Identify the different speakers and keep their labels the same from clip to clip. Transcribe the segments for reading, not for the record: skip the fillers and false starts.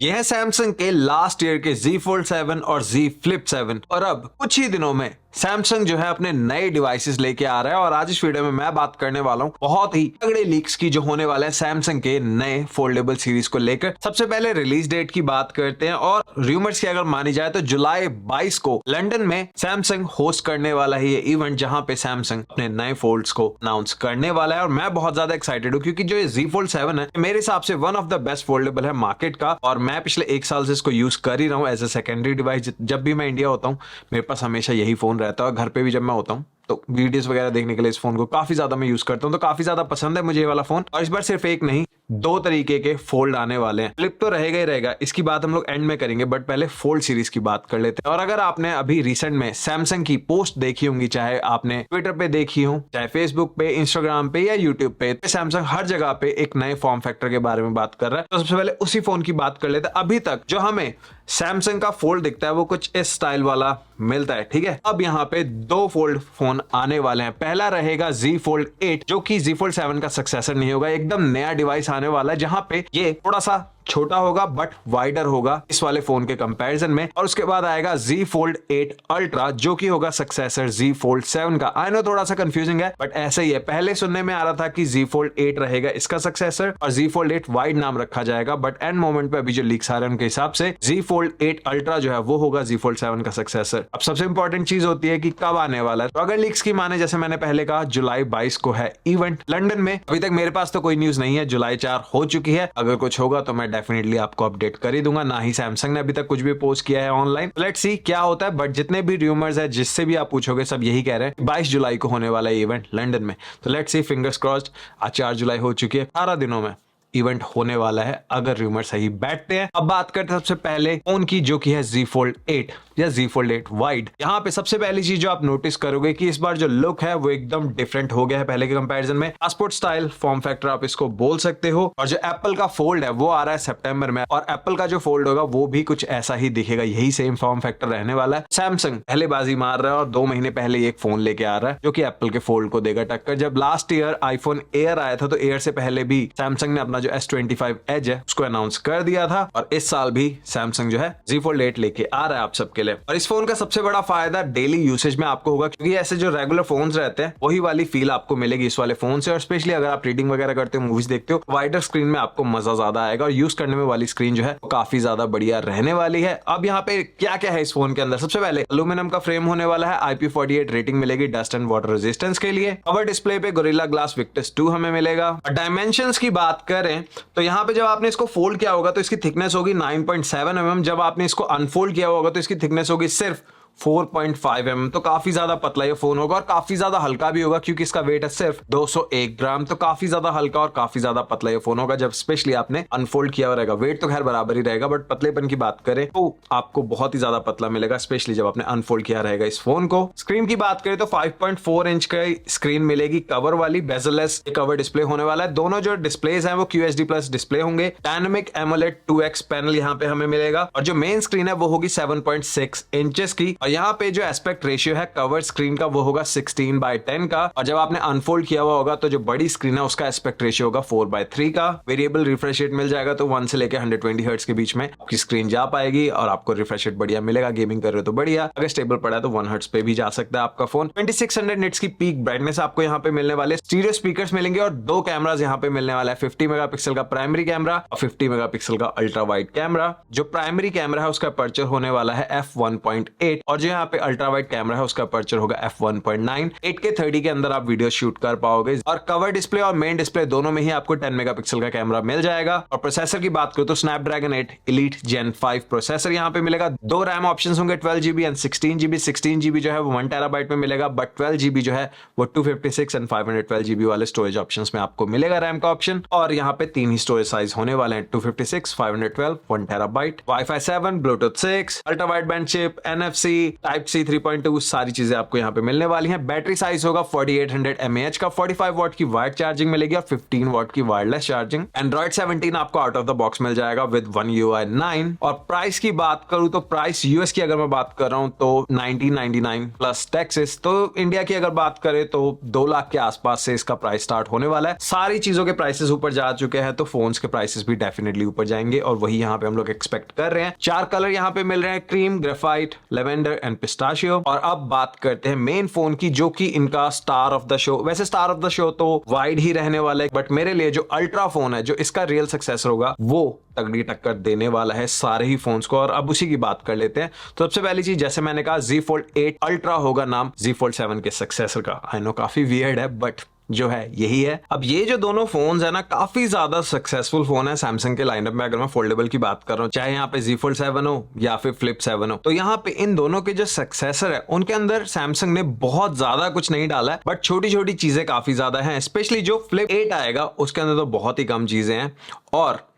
Speaker 1: यह है सैमसंग के लास्ट ईयर के Z Fold 7 और Z Flip 7 और अब कुछ ही दिनों में सैमसंग जो है अपने नए डिवाइसेस लेके आ रहा है। और आज इस वीडियो में मैं बात करने वाला हूं बहुत ही तगड़े लीक्स की जो होने वाले हैं सैमसंग के नए फोल्डेबल सीरीज को लेकर। सबसे पहले रिलीज डेट की बात करते हैं और रूमर्स की अगर मानी जाए तो जुलाई 22 को लंदन में सैमसंग होस्ट करने वाला है ये इवेंट, जहां पे सैमसंग अपने नए फोल्ड्स को अनाउंस करने वाला है। और मैं बहुत ज्यादा एक्साइटेड हूं क्योंकि जो ये Z Fold 7 है मेरे हिसाब से one of the best foldable है मार्केट का। और मैं पिछले 1 साल से इसको यूज कर ही रहा हूं एज ए सेकेंडरी डिवाइस। जब भी मैं इंडिया होता हूं मेरे पास हमेशा यही फोन रहता है और घर पे भी जब मैं होता हूं तो वीडियोस वगैरह देखने के लिए इस फोन को काफी ज्यादा मैं यूज करता हूं। तो काफी ज्यादा पसंद है मुझे ये वाला फोन। और इस बार सिर्फ एक नहीं, 2 तरीके के फोल्ड आने वाले हैं। फ्लिप तो रहेगा ही रहेगा, इसकी बात हम लोग एंड में करेंगे, बट पहले फोल्ड सीरीज की बात कर लेते हैं। और अगर आपने अभी रिसेंट में सैमसंग की पोस्ट देखी होंगी, चाहे आपने ट्विटर पे देखी हो, चाहे फेसबुक पे, इंस्टाग्राम पे या यूट्यूब पे, सैमसंग हर जगह पे एक नए फॉर्म फैक्टर के बारे में बात कर रहा है। तो सबसे पहले उसी फोन की बात कर लेते हैं। अभी तक जो हमें सैमसंग का फोल्ड दिखता है वो कुछ इस स्टाइल वाला मिलता है, ठीक है। अब यहाँ पे 2 फोल्ड फोन आने वाले हैं। पहला रहेगा Z Fold 8 जो कि Z Fold 7 का सक्सेसर नहीं होगा, एकदम नया डिवाइस आने वाला है जहां पे ये थोड़ा सा छोटा होगा बट वाइडर होगा इस वाले फोन के कंपैरिजन में। और उसके बाद आएगा Z Fold 8 Ultra जो कि होगा सक्सेसर Z Fold 7 का। आई नो थोड़ा सा कंफ्यूजिंग है बट ऐसे ही है। पहले सुनने में आ रहा था कि Z Fold 8 रहेगा इसका सक्सेसर और Z Fold 8 वाइड नाम रखा जाएगा, बट एंड मोमेंट पे अभी जो लीक्स आ रहे हैं उनके हिसाब से Z Fold 8 Ultra जो है वो होगा Z Fold 7 का सक्सेसर। अब सबसे इंपॉर्टेंट चीज होती है कि कब आने वाला है। तो अगर लीक्स की माने, जैसे मैंने पहले कहा, जुलाई 22 को है इवेंट लंदन में। अभी तक मेरे पास तो कोई न्यूज नहीं है, जुलाई 4 हो चुकी है। अगर कुछ होगा तो मैं डेफिनेटली आपको अपडेट कर ही दूंगा। ना ही सैमसंग ने अभी तक कुछ भी पोस्ट किया है ऑनलाइन। लेट्स सी क्या होता है। बट जितने भी रूमर्स है, जिससे भी आप पूछोगे, सब यही कह रहे हैं 22 जुलाई को होने वाला है इवेंट लंदन में। तो लेट्स सी, फिंगर्स क्रॉस्ड। आज 4 जुलाई हो चुकी है, 18 दिनों में इवेंट होने वाला है अगर रूमर सही बैठते हैं। अब बात करते हैं सबसे पहले फोन की, जो कि है Z Fold 8 या Z Fold 8 वाइड। यहाँ पे सबसे पहली चीज जो आप नोटिस करोगे कि इस बार जो लुक है वो एकदम डिफरेंट हो गया है पहले के कंपैरिजन में। पासपोर्ट स्टाइल फॉर्म फैक्टर आप इसको बोल सकते हो। और जो एप्पल का फोल्ड है वो आ रहा है सितंबर में, और एप्पल का जो फोल्ड होगा वो भी कुछ ऐसा ही दिखेगा, यही सेम फॉर्म फैक्टर रहने वाला है। सैमसंग पहले बाजी मार रहा है और 2 महीने पहले एक फोन लेके आ रहा है जो कि एप्पल के फोल्ड को देगा टक्कर। जब लास्ट ईयर आईफोन एयर आया था तो एयर से पहले भी सैमसंग ने अपना जो S25 एज है उसको अनाउंस कर दिया था। और इस साल भी सैमसंग जो है Z Fold 8 लेके आ रहा है आप सबके लिए। और इस फोन का सबसे बड़ा फायदा डेली यूसेज में आपको होगा, क्योंकि ऐसे जो रेगुलर फोन्स रहते हैं वही वाली फील आपको मिलेगी इस वाले फोन से। और स्पेशली अगर आप रीडिंग वगैरह करते हो, मूवीज देखते हो, वाइडर स्क्रीन में आपको मजा ज्यादा आएगा और यूज करने में वाली स्क्रीन जो है वो काफी ज्यादा बढ़िया रहने वाली है। अब यहाँ पे क्या क्या है इस फोन के अंदर। सबसे पहले एल्यूमिनियम का फ्रेम होने वाला है, IP48 रेटिंग मिलेगी डस्ट एंड वाटर रेजिस्टेंस के लिए। कवर डिस्प्ले पे गोरिल्ला ग्लास विक्टस 2 हमें मिलेगा। डायमेंशंस की बात करें तो यहाँ पे जब आपने इसको फोल्ड किया होगा तो इसकी थिकनेस होगी 9.7 mm। जब आपने इसको अनफोल्ड किया होगा तो इसकी थिकनेस होगी सिर्फ 4.5 mm। तो काफी ज्यादा पतला ये फोन होगा और काफी ज्यादा हल्का भी होगा, क्योंकि इसका वेट है सिर्फ 201 ग्राम। तो काफी ज्यादा हल्का और काफी ज्यादा पतला ये फोन होगा जब स्पेशली आपने अनफोल्ड किया रहेगा। वेट तो खैर बराबर ही रहेगा, बट पतलेपन की बात करें तो आपको बहुत ही ज्यादा पतला मिलेगा, स्पेशली जब आपने अनफोल्ड किया रहेगा इस फोन को। स्क्रीन की बात करें तो 5.4 इंच की स्क्रीन मिलेगी, कवर वाली, बेजलेस कवर डिस्प्ले होने वाला है। दोनों जो डिस्प्लेज हैं वो QHD प्लस डिस्प्ले होंगे। डायनामिक एमोलेड 2x पैनल यहाँ पे हमें मिलेगा। और जो मेन स्क्रीन है वो होगी 7.6 इंचेस की। और यहाँ पे जो एस्पेक्ट रेशियो है कवर स्क्रीन का वो होगा 16:10 का। और जब आपने अनफोल्ड किया हुआ होगा तो जो बड़ी स्क्रीन है उसका एस्पेक्ट रेशियो होगा 4:3 का। वेरिएबल रिफ्रेश रेट मिल जाएगा, तो 1 से लेकर 120 हर्ट्ज के बीच में आपकी स्क्रीन जा पाएगी और आपको रिफ्रेश रेट बढ़िया मिलेगा। गेमिंग कर रहे हो तो बढ़िया, अगर स्टेबल पड़ा है तो 1 हर्ट्ज पे भी जा सकता है आपका फोन। 2600 निट्स की पीक ब्राइटनेस आपको यहाँ पे मिलने वाले। स्टीरियो स्पीकर्स मिलेंगे और 2 कैमरास यहाँ पे मिलने वाला है, 50 मेगापिक्सल का प्राइमरी कैमरा और 50 मेगापिक्सल का अल्ट्रा वाइड कैमरा। जो प्राइमरी कैमरा है उसका अपर्चर होने वाला है f1.8 और जो यहाँ पे अल्ट्रा वाइड कैमरा है उसका अपर्चर होगा f1.9। 8K 30 के अंदर आप वीडियो शूट कर पाओगे। और कवर डिस्प्ले और मेन डिस्प्ले दोनों में ही आपको 10 मेगापिक्सल का कैमरा मिल जाएगा। और प्रोसेसर की बात करूं तो स्नैपड्रैगन 8 Elite Gen 5 प्रोसेसर यहाँ पे मिलेगा। 2 रैम ऑप्शंस होंगे, 12GB एंड 16GB। 16GB जो है वो 1 TB में मिलेगा, बट 12GB जो है वो 256 एंड 512GB वाले स्टोरेज ऑप्शंस में आपको मिलेगा रैम का ऑप्शन। और यहाँ पे 3 ही स्टोरेज साइज होने वाले हैं, 256, 512, 1 TB। Wi-Fi 7, Bluetooth 6, ultra wide band chip, NFC, type C 3.2 सारी चीजें आपको यहाँ पे मिलने वाली हैं। बैटरी साइज होगा 4800 mAh का, 45 वॉट की वायर्ड चार्जिंग मिलेगी और 15 वॉट की वायरलेस चार्जिंग। एंड्रॉइड 17 आपको आउट ऑफ द बॉक्स मिल जाएगा विद One UI 9। और प्राइस की बात करूं तो प्राइस यूएस की अगर मैं बात कर रहा हूं तो 1999 प्लस टैक्सेस। तो इंडिया की अगर बात करें तो 2 लाख के आसपास से इसका प्राइस स्टार्ट होने वाला है। सारी चीजों के प्राइसेस ऊपर जा चुके हैं तो फोन्स के प्राइसेस भी डेफिनेटली ऊपर जाएंगे और वही यहाँ पे हम लोग एक्सपेक्ट कर रहे हैं। 4 कलर यहाँ पे मिल रहे हैं, cream, graphite, lavender and pistachio. और अब बात करते हैं मेन फोन की, जो कि इनका स्टार ऑफ द शो। वैसे स्टार ऑफ द शो तो वाइड ही रहने वाला है, बट मेरे लिए जो अल्ट्रा फोन है, जो इसका रियल सक्सेसर होगा, वो तगड़ी टक्कर देने वाला है सारे ही फोन्स को। और अब उसी की बात कर लेते हैं। तो सबसे पहली चीज, जैसे मैंने कहा, Z Fold 8 अल्ट्रा होगा नाम Z Fold 7 के सक्सेसर का। आई नो काफी वियर्ड है, बट जो है यही है। अब ये जो दोनों फोन्स है ना, काफी ज्यादा सक्सेसफुल फोन है सैमसंग के लाइनअप में। अगर मैं फोल्डेबल की बात कर रहा हूँ, चाहे यहाँ पे Z Fold 7 हो या फिर Flip 7 हो, तो यहाँ पे इन दोनों के जो सक्सेसर है उनके अंदर सैमसंग ने बहुत ज्यादा कुछ नहीं डाला है, बट छोटी छोटी चीजें काफी ज्यादा हैं। स्पेशली जो Flip 8 आएगा उसके अंदर तो बहुत ही कम चीजें हैं और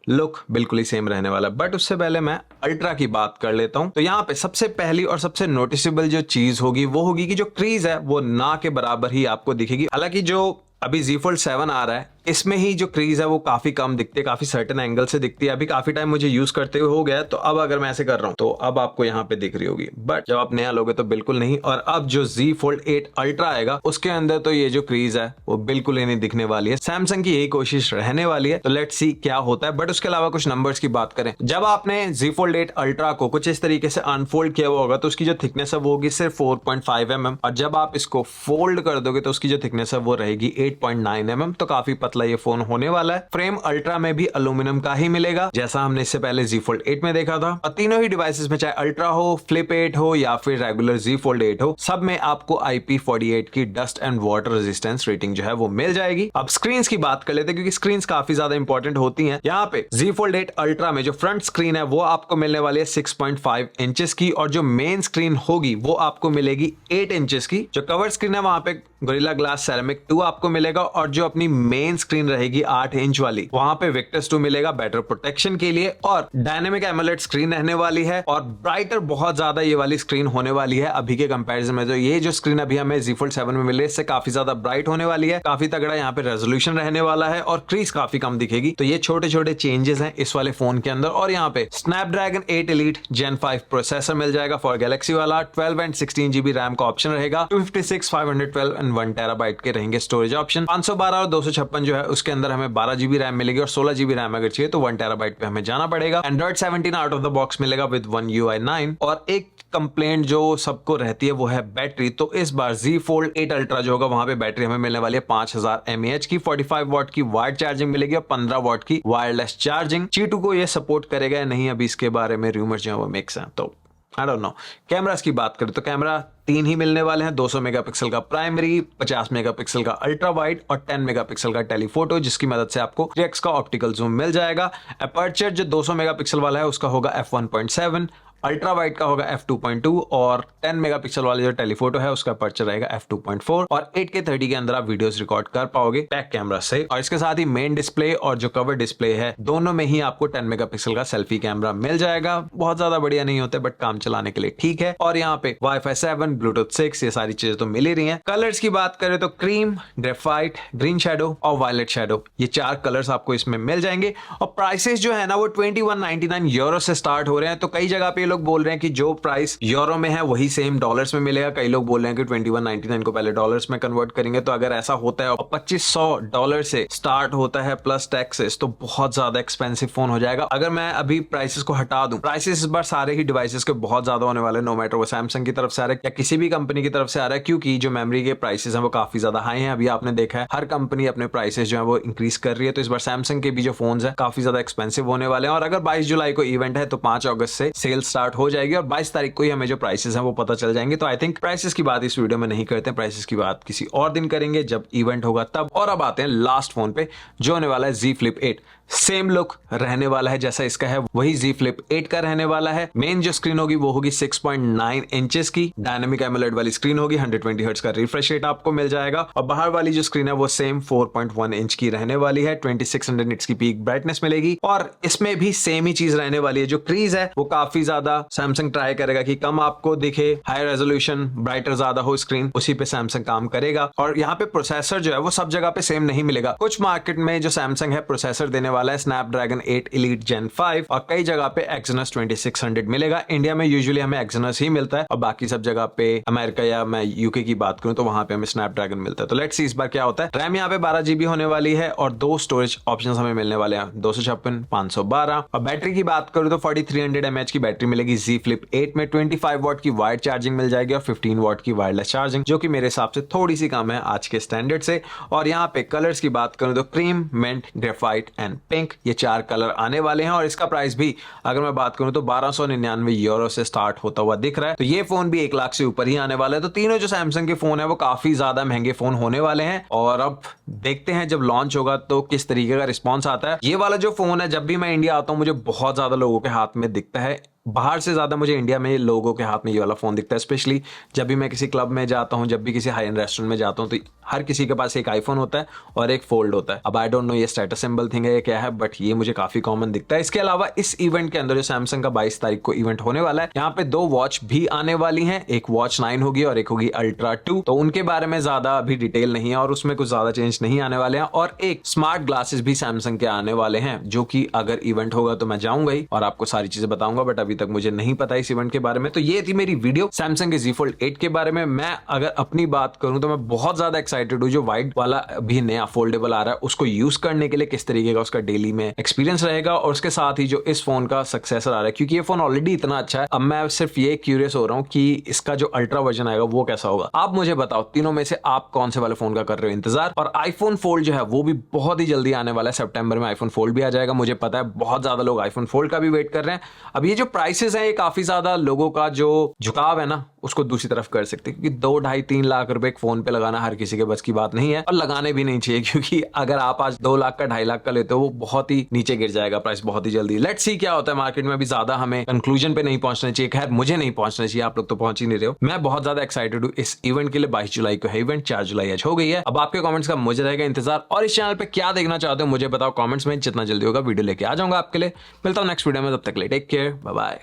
Speaker 1: लुक बिल्कुल ही सेम रहने वाला। बट उससे पहले मैं अल्ट्रा की बात कर लेता हूं। तो यहाँ पे सबसे पहली और सबसे नोटिसेबल जो चीज होगी वो होगी कि जो क्रीज है वो ना के बराबर ही आपको दिखेगी। हालांकि जो अभी Z Fold 7 आ रहा है इसमें ही जो क्रीज है वो काफी कम दिखती है, काफी सर्टेन एंगल से दिखती है। अभी काफी टाइम मुझे यूज करते हुए हो गया, तो अब अगर मैं ऐसे कर रहा हूं तो अब आपको यहाँ पे दिख रही होगी, बट जब आप नया लोगे तो बिल्कुल नहीं। और अब जो Z Fold 8 अल्ट्रा आएगा उसके अंदर तो ये जो क्रीज है वो बिल्कुल ही नहीं दिखने वाली है। सैमसंग की यही कोशिश रहने वाली है, तो लेट्स सी क्या होता है। बट उसके अलावा कुछ नंबर्स की बात करें, जब आपने Z Fold 8 अल्ट्रा को कुछ इस तरीके से अनफोल्ड किया हुआ होगा तो उसकी जो थिकनेस है वो होगी सिर्फ 4.5 mm, और जब आप इसको फोल्ड कर दोगे तो उसकी जो थिकनेस है वो रहेगी 8.9 mm। तो काफी पतला ये फोन होने वाला है। फ्रेम अल्ट्रा में भी एल्यूमिनियम का ही मिलेगा, जैसा हमने इससे पहले Z Fold 8 में देखा था। और तीनों ही डिवाइसेस में, चाहे अल्ट्रा हो, Flip 8 हो या फिर रेगुलर Z Fold 8 हो, सब में आपको IP48 की dust and water resistance rating जो है वो मिल जाएगी। अब स्क्रीन की बात कर लेते हैं, क्योंकि स्क्रीन काफी ज्यादा इंपॉर्टेंट होती है। यहाँ पे Z Fold 8 अल्ट्रा में जो फ्रंट स्क्रीन है वो आपको मिलने वाली है 6.5 इंचेस की, और जो मेन स्क्रीन होगी वो आपको मिलेगी 8 इंचेस की। जो कवर स्क्रीन है वहां पे गोरिल्ला ग्लास सेरेमिक 2 आपको मिलेगा, और जो अपनी मेन स्क्रीन रहेगी 8 इंच वाली, वहां पे Victus 2 मिलेगा बेटर प्रोटेक्शन के लिए। और डायनेमिक एमोलेड स्क्रीन रहने वाली है, और ब्राइटर बहुत ज्यादा ये वाली स्क्रीन होने वाली है अभी के कंपैरिजन में। जो ये जो स्क्रीन अभी हमें Z Fold 7 में मिले इससे काफी ज्यादा ब्राइट होने वाली है, काफी तगड़ा यहाँ पे रेजोल्यूशन रहने वाला है, और क्रीज काफी कम दिखेगी। तो ये छोटे छोटे चेंजेस हैं इस वाले फोन के अंदर। और यहाँ पे Snapdragon 8 Elite Gen 5 प्रोसेसर मिल जाएगा फॉर गैलेक्सी वाला। 12 एंड 16 GB रैम का ऑप्शन रहेगा। 256, 512 एंड 1 TB के रहेंगे स्टोरेज ऑप्शन। 512 और 256 जो है उसके अंदर हमें 12 GB रैम मिलेगी, और 16 GB रैम अगर चाहिए तो 1 TB पे हमें जाना पड़ेगा। Android 17 out of the box मिलेगा विद One UI 9। और एक कंप्लेंट जो सबको रहती है वो है बैटरी। तो इस बार Z Fold 8 अल्ट्रा जो होगा वहां पे बैटरी हमें मिलने वाली है 5000 mAh की, 45 वॉट की वायर्ड चार्जिंग मिलेगी और 15 वॉट की वायरलेस चार्जिंग। Qi2 को ये सपोर्ट करेगा या नहीं, अभी इसके बारे में रूमर जो है वो मिक्स है, तो आई डोंट नो। कैमरास की बात करें तो कैमरा 3 ही मिलने वाले हैं, 200 मेगापिक्सल का प्राइमरी, 50 मेगापिक्सल का अल्ट्रा वाइड और 10 मेगापिक्सल का टेलीफोटो, जिसकी मदद से आपको 3x का ऑप्टिकल जूम मिल जाएगा। अपर्चर जो 200 मेगापिक्सल वाला है उसका होगा f1.7, अल्ट्रा वाइड का होगा f2.2, और 10 मेगापिक्सल वाले जो टेलीफोटो है उसका अपर्चर रहेगा f2.4, और 8K 30 के अंदर आप वीडियोस रिकॉर्ड कर पाओगे बैक कैमरा से। और इसके साथ ही मेन डिस्प्ले और जो कवर डिस्प्ले है दोनों में ही आपको 10 मेगापिक्सल का सेल्फी कैमरा मिल जाएगा। बहुत ज्यादा बढ़िया नहीं होते बट काम चलाने के लिए ठीक है। और यहाँ पे Wi-Fi 7, Bluetooth 6 ये सारी चीजें तो मिल ही रही हैं। कलर्स की बात करें तो क्रीम, ग्रेफाइट, ग्रीन शैडो और वायलेट शैडो, ये 4 कलर्स आपको इसमें मिल जाएंगे। और प्राइसेस जो है ना वो 2199 यूरो से स्टार्ट हो रहे हैं। तो कई जगह पे लोग बोल रहे हैं कि जो प्राइस यूरो में है वही सेम डॉलर्स में मिलेगा। कई लोग बोल रहे हैं कि 2199 को पहले डॉलर्स में कन्वर्ट करेंगे। तो अगर ऐसा होता है और $2500 से स्टार्ट होता है प्लस टैक्सेस, तो बहुत ज्यादा एक्सपेंसिव फोन हो जाएगा। अगर मैं अभी प्राइसेस को हटा दूं, प्राइसेस इस बार सारे ही डिवाइसेस के बहुत ज्यादा होने वाले, नो मैटर वो सैमसंग की तरफ से आ रहा है या किसी भी कंपनी की तरफ से आ रहा है, क्योंकि जो मेमोरी के प्राइसेस हैं वो काफी ज्यादा हाई हैं। अभी आपने देखा है हर कंपनी अपने प्राइसेस जो है वो इंक्रीज कर रही है। तो इस बार सैमसंग के भी जो फोन है काफी ज्यादा एक्सपेंसिव होने वाले हैं। और अगर 22 जुलाई को इवेंट है तो 5 अगस्त से सेल स्टार्ट हो जाएगी, और 22 तारीख को ही हमें जो प्राइसेस हैं वो पता चल जाएंगे। तो आई थिंक प्राइसेस की बात इस वीडियो में नहीं करते हैं, प्राइसेस की बात किसी और दिन करेंगे जब इवेंट होगा तब। और अब आते हैं लास्ट फोन पे जो होने वाला है Z Flip 8। सेम लुक रहने वाला है जैसा इसका है वही Z Flip 8 का रहने वाला है। मेन जो स्क्रीन होगी वो होगी 6.9 इंचेस की डायनामिक एमोलेड वाली स्क्रीन होगी। 120 हर्ट्ज का रिफ्रेश रेट आपको मिल जाएगा और बाहर वाली जो स्क्रीन है वो सेम 4.1 इंच की रहने वाली है। 2600 निट्स की पीक ब्राइटनेस मिलेगी और इसमें भी सेम ही चीज रहने वाली है। जो क्रीज है वो काफी ज्यादा सैमसंग ट्राई करेगा कि कम आपको दिखे, हाई रेजोल्यूशन, ब्राइटर ज्यादा हो स्क्रीन, उसी पे सैमसंग काम करेगा। और यहाँ पे प्रोसेसर जो है वो सब जगह पे सेम नहीं मिलेगा। कुछ मार्केट में जो सैमसंग है प्रोसेसर देने वाला है स्नैपड्रैगन 8 Elite Gen 5 और कई जगह पे Exynos 2600 मिलेगा। इंडिया में यूजुअली हमें Exynos ही मिलता है और बाकी सब जगह पे अमेरिका या मैं यूके की बात करूं तो वहां पे हमें स्नैपड्रैगन मिलता है। तो लेट्स सी इस बार क्या होता है। रैम यहाँ पे 12 GB होने वाली है और दो स्टोरेज ऑप्शंस हमें मिलने वाले हैं 256, 512। और बैटरी की बात करूं तो 4300 mAh की बैटरी मिलेगी Z Flip 8 में। 25 वॉट की वायर्ड चार्जिंग मिल जाएगी और 15 वॉट की वायरलेस चार्जिंग, जो कि मेरे हिसाब से थोड़ी सी कम है आज के स्टैंडर्ड से। और यहाँ पे कलर्स की बात करूं तो cream, mint, graphite and pink, ये 4 कलर आने वाले हैं। और इसका प्राइस भी अगर मैं बात करूं तो 1299 यूरो से स्टार्ट होता हुआ दिख रहा है। तो ये फोन भी 1 लाख से ऊपर ही आने वाला है। तो तीनों जो सैमसंग के फोन है वो काफी ज्यादा महंगे फोन होने वाले हैं और अब देखते हैं जब लॉन्च होगा तो किस तरीके का रिस्पॉन्स आता है। ये वाला जो फोन है जब भी मैं इंडिया आता हूं मुझे बहुत ज्यादा लोगों के हाथ में दिखता है। बाहर से ज्यादा मुझे इंडिया में लोगों के हाथ में ये वाला फोन दिखता है। स्पेशली जब भी मैं किसी क्लब में जाता हूं, जब भी किसी हाई एंड रेस्टोरेंट में जाता हूं तो हर किसी के पास एक आईफोन होता है और एक फोल्ड होता है। अब आई डोंट नो ये स्टेटस सिंबल थिंग है या क्या है, बट ये मुझे काफी कॉमन दिखता है। इसके अलावा इस इवेंट के अंदर जो सैमसंग का 22 तारीख को इवेंट होने वाला है, यहाँ पे 2 वॉच भी आने वाली हैं। एक वॉच 9 होगी और एक होगी अल्ट्रा 2। तो उनके बारे में ज्यादा अभी डिटेल नहीं है और उसमें कुछ ज्यादा चेंज नहीं आने वाले हैं। और एक स्मार्ट ग्लासेस भी सैमसंग के आने वाले हैं, जो कि अगर इवेंट होगा तो मैं जाऊंगा ही और आपको सारी चीजें बताऊंगा, बट अभी तक मुझे नहीं पता इस इवेंट के बारे में। तो ये थी मेरी वीडियो सैमसंग के Z Fold 8 के बारे में। मैं अगर अपनी बात करूं तो मैं बहुत ज्यादा एक्साइटेड हूं। जो वाइड वाला भी नया फोल्डेबल आ रहा है उसको यूज करने के लिए किस तरीके का उसका डेली में एक्सपीरियंस रहेगा, और उसके साथ ही जो इस फोन का सक्सेसर आ रहा है, क्योंकि ये फोन ऑलरेडी इतना अच्छा है। अब मैं सिर्फ ये क्यूरियस हो रहा हूं कि इसका जो अल्ट्रा वर्जन आएगा वो कैसा होगा। आप मुझे बताओ तीनों में से आप कौन से वाले फोन का कर रहे हो इंतजार। और आईफोन फोल्ड जो है वो भी बहुत ही जल्दी आने वाला है। सितंबर में आईफोन फोल्ड भी आ जाएगा। मुझे पता है बहुत ज्यादा लोग आईफोन फोल्ड का भी वेट कर रहे हैं। अब ये जो प्राइसेस है ये काफी ज्यादा लोगों का जो झुकाव है ना उसको दूसरी तरफ कर सकते हैं, क्योंकि 2, 2.5, 3 लाख रुपए एक फोन पे लगाना हर किसी के बस की बात नहीं है और लगाने भी नहीं चाहिए, क्योंकि अगर आप आज 2 लाख का 2.5 लाख का लेते हो वो बहुत ही नीचे गिर जाएगा प्राइस बहुत ही जल्दी। लेट्स सी क्या होता है मार्केट में। अभी ज्यादा हमें कंक्लूजन पे नहीं पहुंचना चाहिए। खैर मुझे नहीं पहुंचना चाहिए, आप लोग तो पहुंच ही नहीं रहे हो। मैं बहुत ज्यादा एक्साइटेड हूं इस इवेंट के लिए। 22 जुलाई को है इवेंट, 4 जुलाई आज हो गई है। अब आपके कमेंट्स का मुझे रहेगा इंतजार और इस चैनल पे क्या देखना चाहते हो मुझे बताओ कमेंट्स में। जितना जल्दी होगा वीडियो लेके आ जाऊंगा आपके लिए। मिलता हूं नेक्स्ट वीडियो में, तब तक के लिए टेक केयर, बाय बाय।